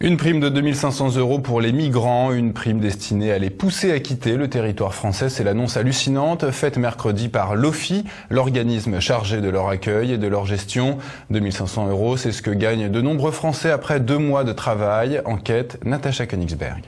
Une prime de 2 500 € pour les migrants, une prime destinée à les pousser à quitter le territoire français. C'est l'annonce hallucinante faite mercredi par l'OFII, l'organisme chargé de leur accueil et de leur gestion. 2 500 €, c'est ce que gagnent de nombreux Français après 2 mois de travail. Enquête, Natacha Königsberg.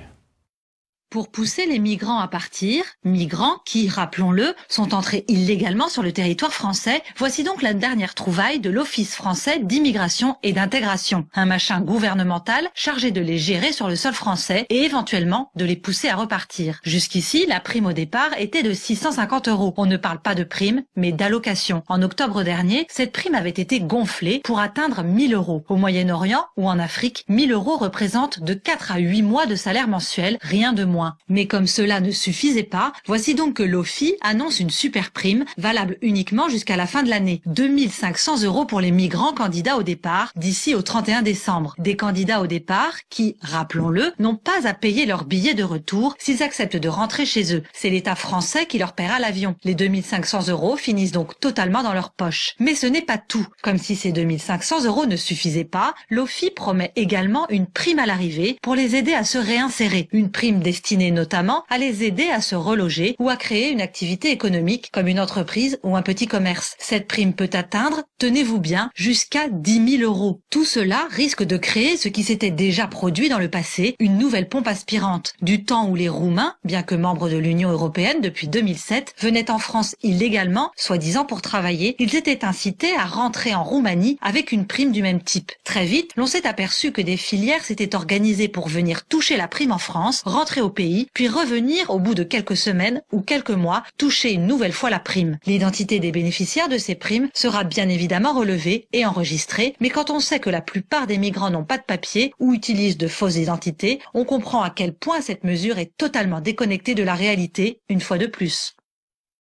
Pour pousser les migrants à partir, migrants qui, rappelons-le, sont entrés illégalement sur le territoire français, voici donc la dernière trouvaille de l'Office français d'immigration et d'intégration, un machin gouvernemental chargé de les gérer sur le sol français et éventuellement de les pousser à repartir. Jusqu'ici, la prime au départ était de 650 €. On ne parle pas de prime, mais d'allocation. En octobre dernier, cette prime avait été gonflée pour atteindre 1 000 €. Au Moyen-Orient ou en Afrique, 1 000 € représentent de 4 à 8 mois de salaire mensuel, rien de moins. Mais comme cela ne suffisait pas, voici donc que l'OFII annonce une super prime valable uniquement jusqu'à la fin de l'année. 2 500 € pour les migrants candidats au départ d'ici au 31 décembre. Des candidats au départ qui, rappelons-le, n'ont pas à payer leur billet de retour s'ils acceptent de rentrer chez eux. C'est l'État français qui leur paiera l'avion. Les 2 500 € finissent donc totalement dans leur poche. Mais ce n'est pas tout. Comme si ces 2 500 € ne suffisaient pas, l'OFII promet également une prime à l'arrivée pour les aider à se réinsérer. Une prime destinée notamment à les aider à se reloger ou à créer une activité économique comme une entreprise ou un petit commerce. Cette prime peut atteindre, tenez-vous bien, jusqu'à 10 000 €. Tout cela risque de créer ce qui s'était déjà produit dans le passé, une nouvelle pompe aspirante. Du temps où les Roumains, bien que membres de l'Union européenne depuis 2007, venaient en France illégalement, soi-disant pour travailler, ils étaient incités à rentrer en Roumanie avec une prime du même type. Très vite, l'on s'est aperçu que des filières s'étaient organisées pour venir toucher la prime en France, rentrer au pays, puis revenir au bout de quelques semaines ou quelques mois toucher une nouvelle fois la prime. L'identité des bénéficiaires de ces primes sera bien évidemment relevée et enregistrée, mais quand on sait que la plupart des migrants n'ont pas de papier ou utilisent de fausses identités, on comprend à quel point cette mesure est totalement déconnectée de la réalité, une fois de plus.